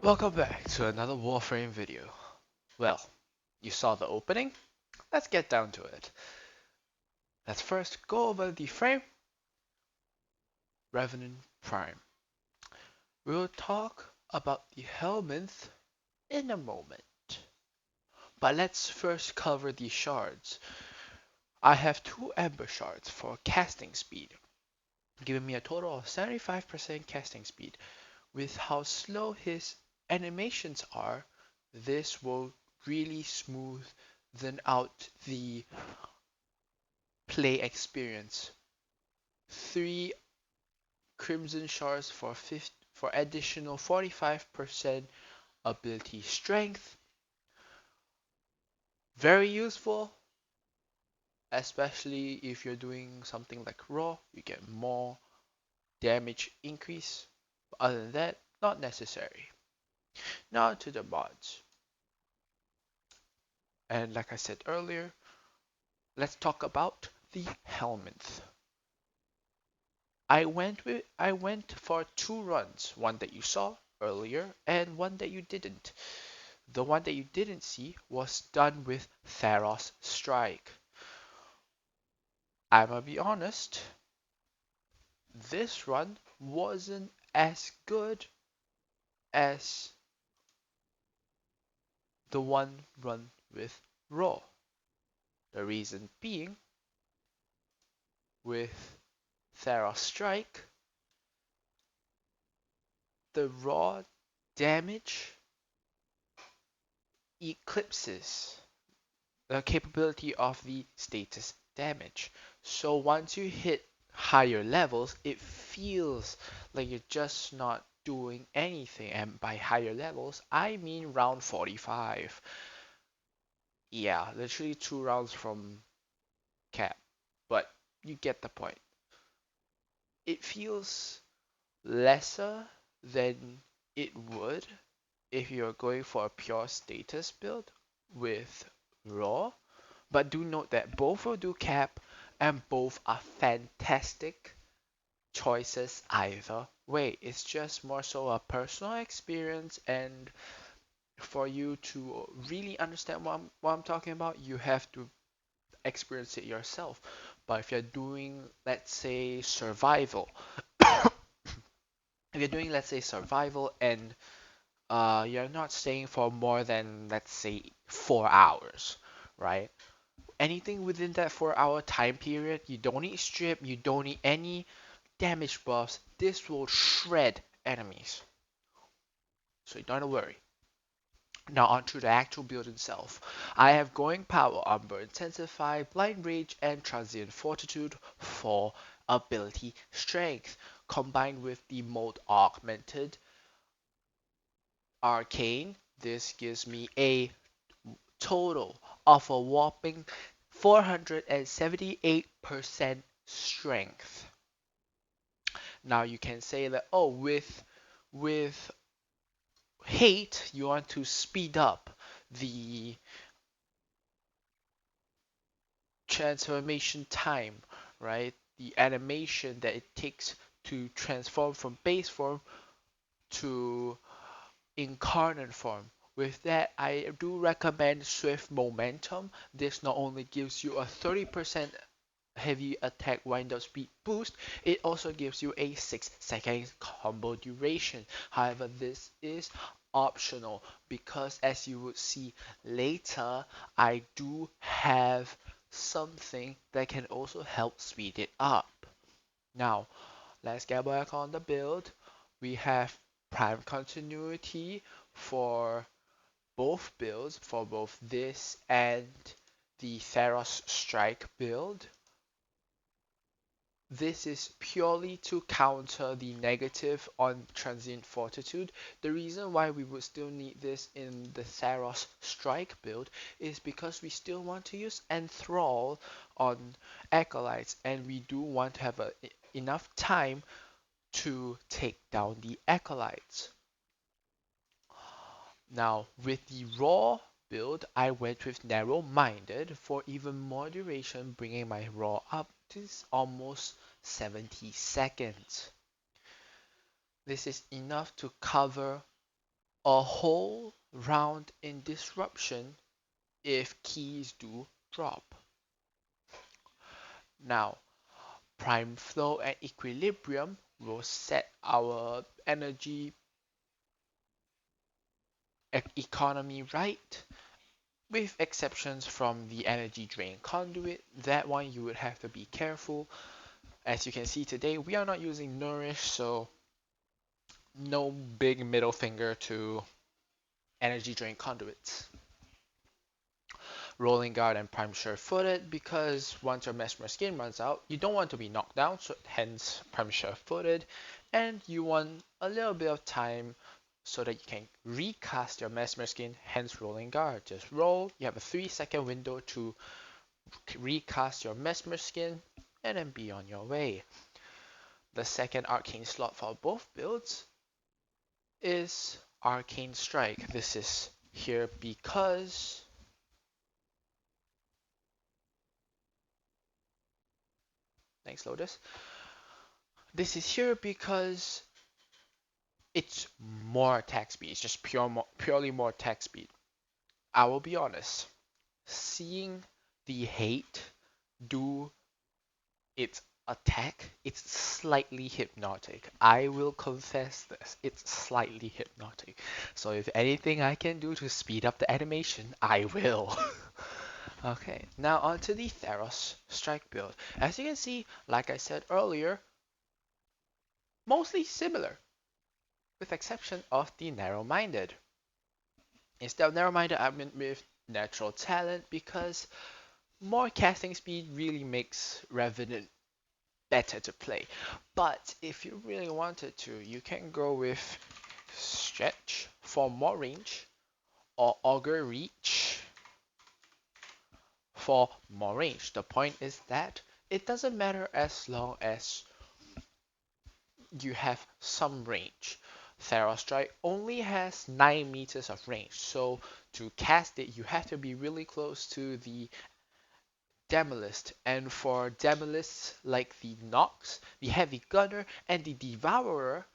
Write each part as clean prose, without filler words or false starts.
Welcome back to another Warframe video. Well, you saw the opening? Let's get down to it. Let's first go over the frame, Revenant Prime. We'll talk about the Helminth in a moment. But let's first cover the shards. I have 2 Ember shards for casting speed, giving me a total of 75% casting speed. With how slow his animations are, this will really smoothen out the play experience. 3 Crimson Shards for additional 45% ability strength. Very useful, especially if you're doing something like Raw, you get more damage increase. But other than that, not necessary. Now to the mods. And like I said earlier, let's talk about the Helminth. I went for 2 runs, one that you saw earlier and one that you didn't. The one that you didn't see was done with Theros Strike. I'ma be honest, this run wasn't as good as the one run with Raw. The reason being, with Theros Strike, the raw damage eclipses the capability of the status damage. So once you hit higher levels, it feels like you're just not doing anything. And by higher levels, I mean round 45. Yeah, literally 2 rounds from cap. But you get the point. It feels lesser than it would if you're going for a pure status build with raw. But do note that both will do cap and both are fantastic choices either way. It's just more so a personal experience, and for you to really understand what I'm talking about, you have to experience it yourself. But if you're doing, let's say, survival, if you're doing, let's say, survival and you're not staying for more than, let's say, 4 hours, right? Anything within that 4 hour time period, you don't need strip, you don't need any damage buffs. This will shred enemies. So you don't have to worry. Now onto the actual build itself. I have Going Power, Umber Intensify, Blind Rage, and Transient Fortitude for ability strength, combined with the mode Augmented Arcane. This gives me a total of a whopping 478% strength. Now you can say that, oh, with hate you want to speed up the transformation time, right? The animation that it takes to transform from base form to Incarnon form. With that, I do recommend Swift Momentum. This not only gives you a 30% heavy attack wind up speed boost, it also gives you a 6 second combo duration. However, this is optional because, as you would see later, I do have something that can also help speed it up. Now, let's get back on the build. We have Prime Continuity for both builds, for both this and the Theros Strike build. This is purely to counter the negative on Transient Fortitude. The reason why we would still need this in the Theros Strike build is because we still want to use Enthrall on Acolytes, and we do want to have enough time to take down the Acolytes. Now, with the Raw build, I went with Narrow-Minded for even more duration, bringing my Raw up to almost 70 seconds. This is enough to cover a whole round in disruption if keys do drop. Now, prime flow and equilibrium will set our energy economy right, with exceptions from the energy drain conduit. That one you would have to be careful. As you can see today, we are not using Nourish, so no big middle finger to energy drain conduits. Rolling guard and prime sure-footed, because once your mesmer skin runs out, you don't want to be knocked down, so hence prime sure-footed, and you want a little bit of time so that you can recast your mesmer skin, hence rolling guard. Just roll, you have a 3-second window to recast your mesmer skin, and then be on your way. The second arcane slot for both builds is Arcane Strike. This is here because thanks Lotus. This is here because it's more attack speed. It's just purely more attack speed. I will be honest. Seeing the hate do its attack, it's slightly hypnotic. I will confess this. It's slightly hypnotic. So if anything I can do to speed up the animation, I will. Okay, now on to the Theros strike build. As you can see, like I said earlier, mostly similar, with exception of the narrow-minded. Instead of narrow-minded, I went with natural talent because more casting speed really makes Revenant better to play. But if you really wanted to, you can go with Stretch for more range or Augur Reach for more range. The point is that it doesn't matter as long as you have some range. Theros Strike only has 9 meters of range, so to cast it, you have to be really close to the Demolist. And for Demolists like the Nox, the Heavy Gunner, and the Devourer,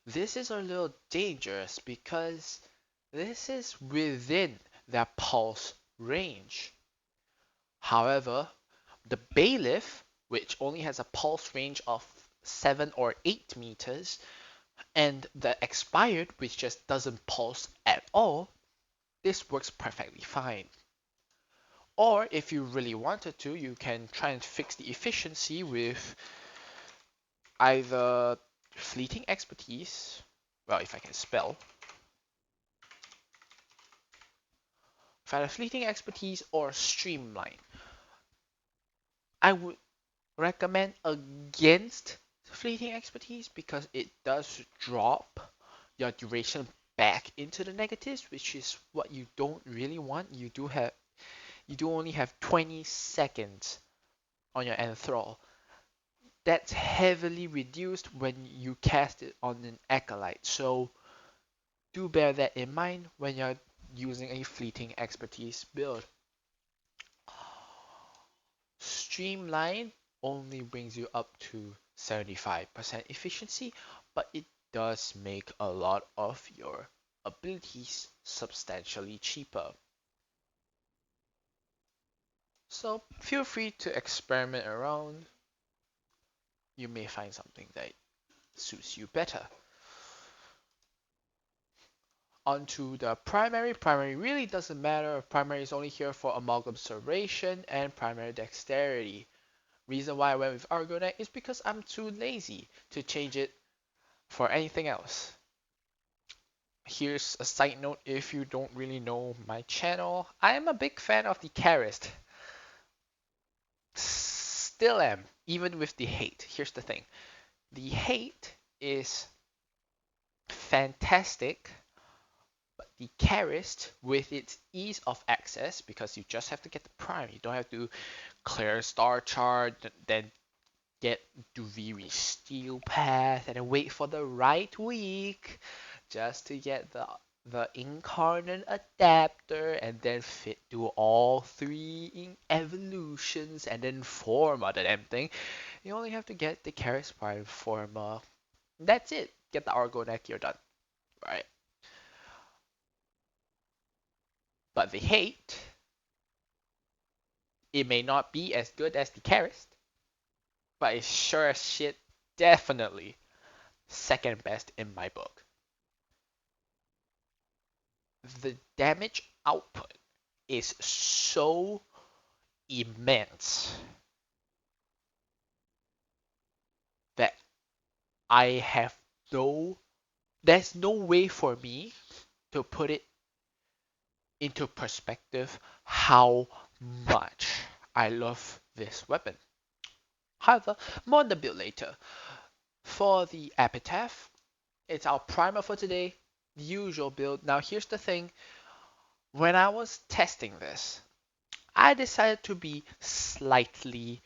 this is a little dangerous because this is within their pulse range. However, the Bailiff, which only has a pulse range of 7 or 8 meters, and the Expired, which just doesn't pulse at all, this works perfectly fine. Or if you really wanted to, you can try and fix the efficiency with either Fleeting Expertise, well, if I can spell, if I had a Fleeting Expertise or Streamline. I would recommend against Fleeting Expertise because it does drop your duration back into the negatives, which is what you don't really want. You do only have 20 seconds on your Enthrall. That's heavily reduced when you cast it on an Acolyte, so do bear that in mind when you're using a Fleeting Expertise build. Streamline only brings you up to 75% efficiency, but it does make a lot of your abilities substantially cheaper. So feel free to experiment around. You may find something that suits you better. Onto the primary. Primary really doesn't matter. Primary is only here for Amalgam Serration and Primary Dexterity. Reason why I went with Argonet is because I'm too lazy to change it for anything else. Here's a side note if you don't really know my channel. I am a big fan of the Karist. Still am, even with the hate. Here's the thing. The hate is fantastic, but the Karist, with its ease of access, because you just have to get the prime, you don't have to clear Star Chart, then get Duviri Steel Path, and then wait for the right week just to get the Incarnon adapter, and then fit to all 3 evolutions, and then form other damn thing. You only have to get the Karist Prime form. That's it. Get the Argonac, you're done. Right. But the hate, it may not be as good as the Karist, but it's sure as shit definitely second best in my book. The damage output is so immense that I have no there's no way for me to put it into perspective how much I love this weapon. However, more on the build later. For the epitaph, it's our primer for today, the usual build. Now here's the thing, when I was testing this, I decided to be slightly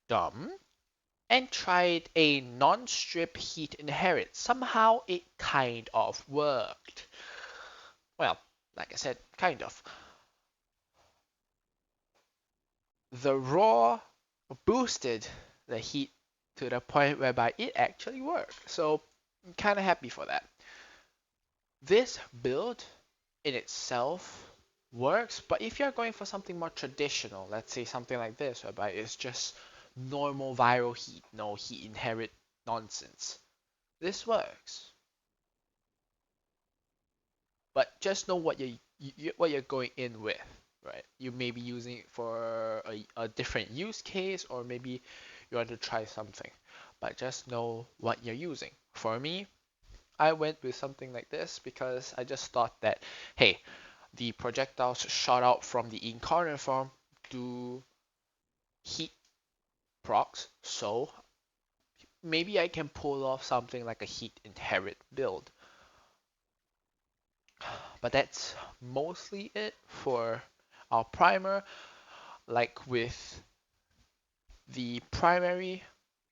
dumb and tried a non-strip heat inherit. Somehow it kind of worked. Well, like I said, kind of. The raw boosted the heat to the point whereby it actually worked. So I'm kind of happy for that. This build in itself works, but if you're going for something more traditional, let's say something like this, whereby it's just normal viral heat, no heat inherit nonsense, this works. But just know what you're going in with, right? You may be using it for a different use case, or maybe you want to try something, but just know what you're using. For me, I went with something like this because I just thought that, hey, the projectiles shot out from the Incarnon form do heat procs, so maybe I can pull off something like a heat inherit build. But that's mostly it for our primer. Like with the primary,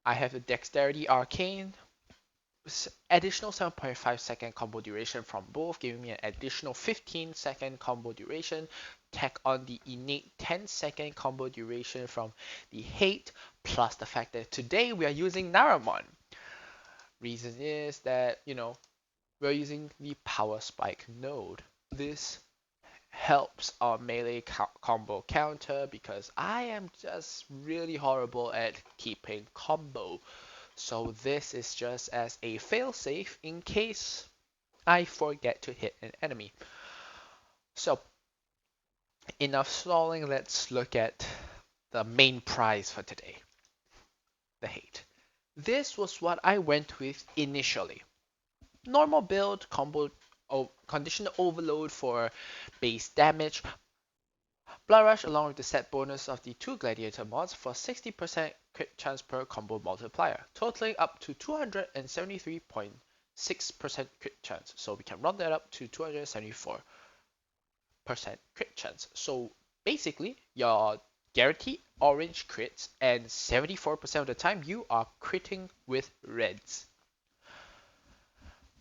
I have the Dexterity Arcane, additional 7.5-second combo duration from both, giving me an additional 15-second combo duration. Tack on the innate 10-second combo duration from the Hate, plus the fact that today we are using Naramon. Reason is that, we're using the Power Spike node. This helps our melee combo counter because I am just really horrible at keeping combo. So this is just as a failsafe in case I forget to hit an enemy. So enough stalling, let's look at the main prize for today, the hate. This was what I went with initially. Normal build, combo, conditional overload for base damage, Blood Rush along with the set bonus of the 2 Gladiator mods for 60% crit chance per combo multiplier, totaling up to 273.6% crit chance. So we can run that up to 274% crit chance. So basically, you're guaranteed orange crits, and 74% of the time you are critting with reds.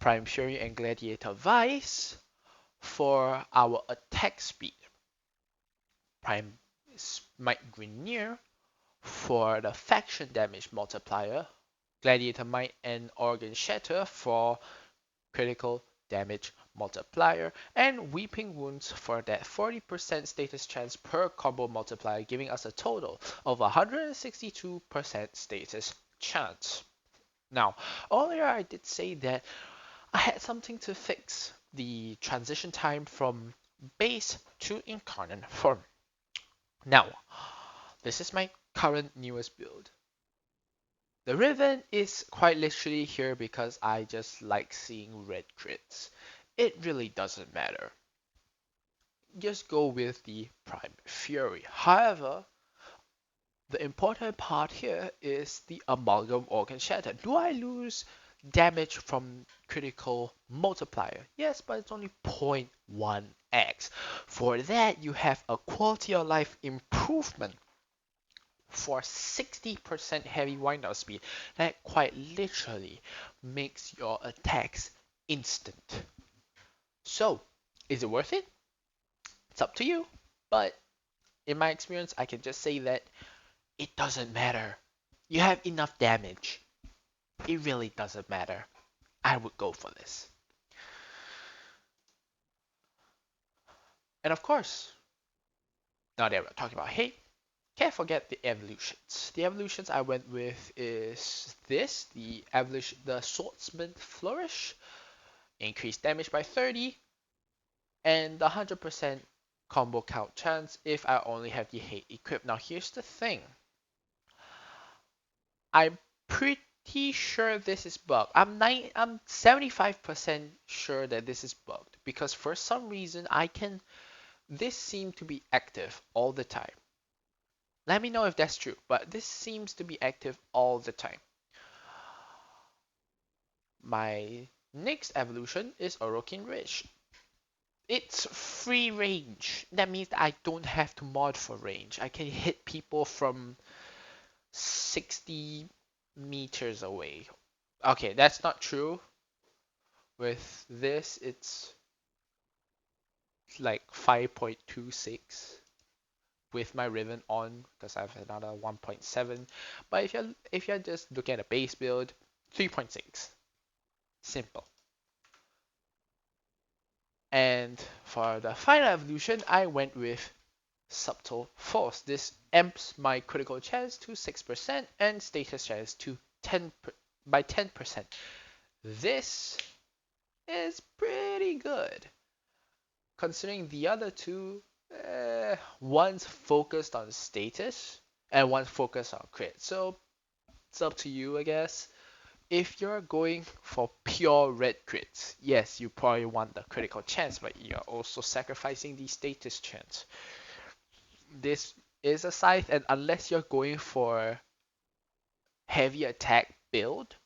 Prime Fury and Gladiator Vice for our attack speed. Prime Might Grineer for the faction damage multiplier, Gladiator Might and Organ Shatter for critical damage multiplier, and Weeping Wounds for that 40% status chance per combo multiplier, giving us a total of 162% status chance. Now, earlier I did say that I had something to fix the transition time from base to Incarnon form. Now, this is my current newest build. The Riven is quite literally here because I just like seeing red crits. It really doesn't matter. Just go with the Prime Fury. However, the important part here is the Amalgam Organ Shatter. Do I lose damage from critical multiplier? Yes, but it's only 0.1x. For that, you have a quality of life improvement for 60% heavy wind up speed. That quite literally makes your attacks instant. So, is it worth it? It's up to you. But in my experience, I can just say that it doesn't matter. You have enough damage. It really doesn't matter. I would go for this. And of course, now that we're talking about hate, can't forget the evolutions. The evolutions I went with is this, the evolution, the Swordsman Flourish, increased damage by 30, and the 100% combo count chance if I only have the hate equipped. Now here's the thing. I'm pretty sure this is bugged. I'm 75% sure that this is bugged because for some reason this seemed to be active all the time. Let me know if that's true, but this seems to be active all the time. My next evolution is Orokin Ridge. It's free range. That means that I don't have to mod for range. I can hit people from 60 meters away. Okay, that's not true. With this, it's like 5.26 with my Riven on because I have another 1.7. But if you're just looking at a base build, 3.6. Simple. And for the final evolution, I went with Subtle Force. This amps my critical chance to 6% and status chance to 10%. This is pretty good. Considering the other two, one's focused on status and one's focused on crit. So it's up to you, I guess. If you're going for pure red crits, yes, you probably want the critical chance, but you're also sacrificing the status chance. This is a scythe, and unless you're going for heavy attack build,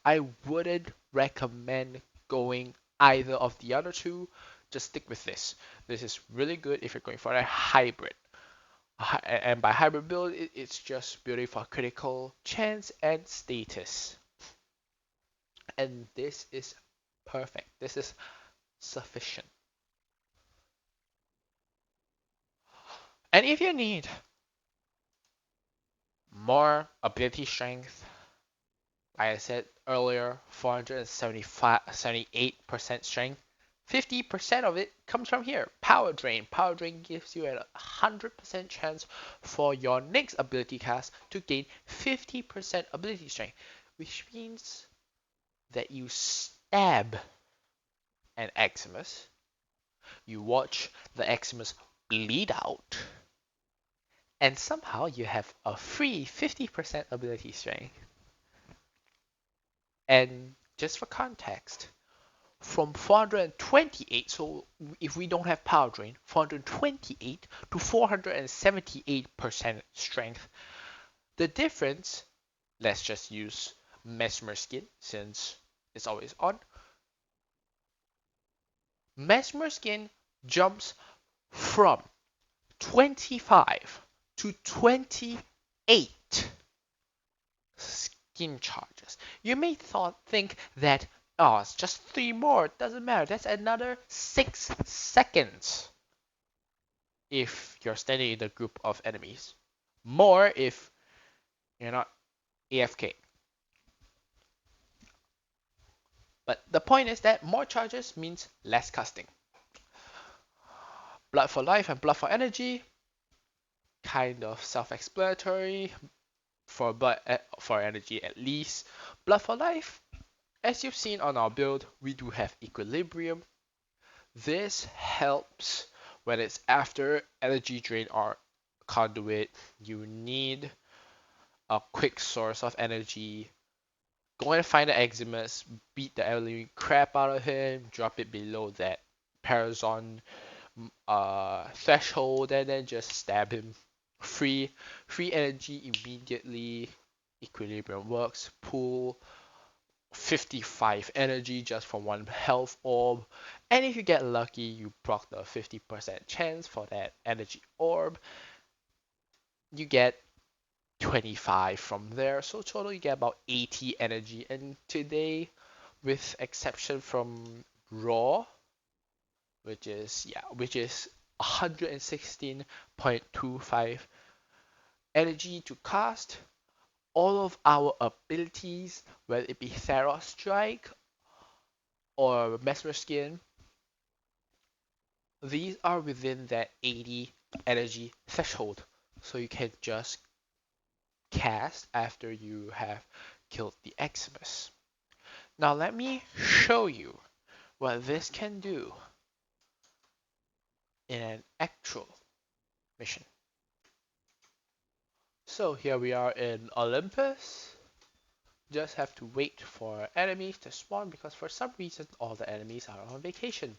I wouldn't recommend going either of the other two. Just stick with this. This is really good if you're going for a hybrid. And by hybrid build, it's just building for critical chance and status. And this is perfect. This is sufficient. And if you need more ability strength, like I said earlier, 478% strength, 50% of it comes from here. Power Drain. Power Drain gives you a 100% chance for your next ability cast to gain 50% ability strength, which means that you stab an Eximus, you watch the Eximus bleed out, and somehow you have a free 50% ability strength. And just for context, from 428, so if we don't have power drain, 428 to 478% strength. The difference, let's just use Mesmer Skin since it's always on. Mesmer Skin jumps from 25 to 28 skin charges. You may think that, oh, it's just 3 more, it doesn't matter. That's another 6 seconds if you're standing in a group of enemies. More if you're not AFK. But the point is that more charges means less casting. Blood for life and blood for energy, kind of self-explanatory. For energy at least. Blood for life, as you've seen on our build, we do have equilibrium. This helps when it's after energy drain or conduit. You need a quick source of energy. Go and find the Eximus, beat the living crap out of him, drop it below that Parazon threshold, and then just stab him. Free energy immediately. Equilibrium works. Pull 55 energy just from one health orb, and if you get lucky, you proc the 50% chance for that energy orb. You get 25 from there, so total you get about 80 energy. And today, with exception from raw, which is 116.25 energy to cast, all of our abilities, whether it be Theros Strike or Mesmer Skin, these are within that 80 energy threshold, so you can just cast after you have killed the Eximus. Now let me show you what this can do in an actual mission. So here we are in Olympus. Just have to wait for enemies to spawn because for some reason all the enemies are on vacation.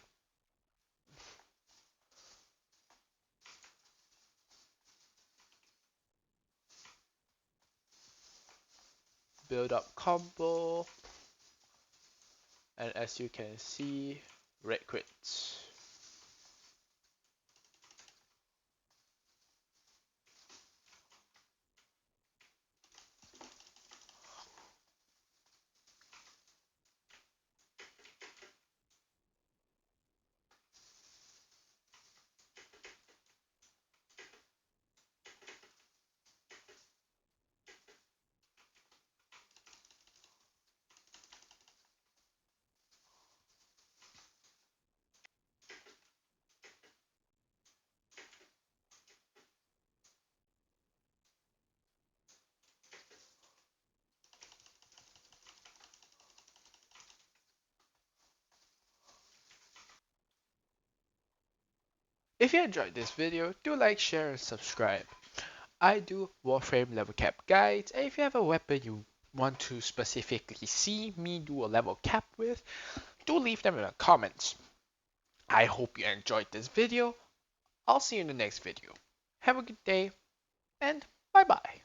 Build up combo, and as you can see, red crits. If you enjoyed this video, do like, share, and subscribe. I do Warframe level cap guides, and if you have a weapon you want to specifically see me do a level cap with, do leave them in the comments. I hope you enjoyed this video. I'll see you in the next video. Have a good day, and bye bye.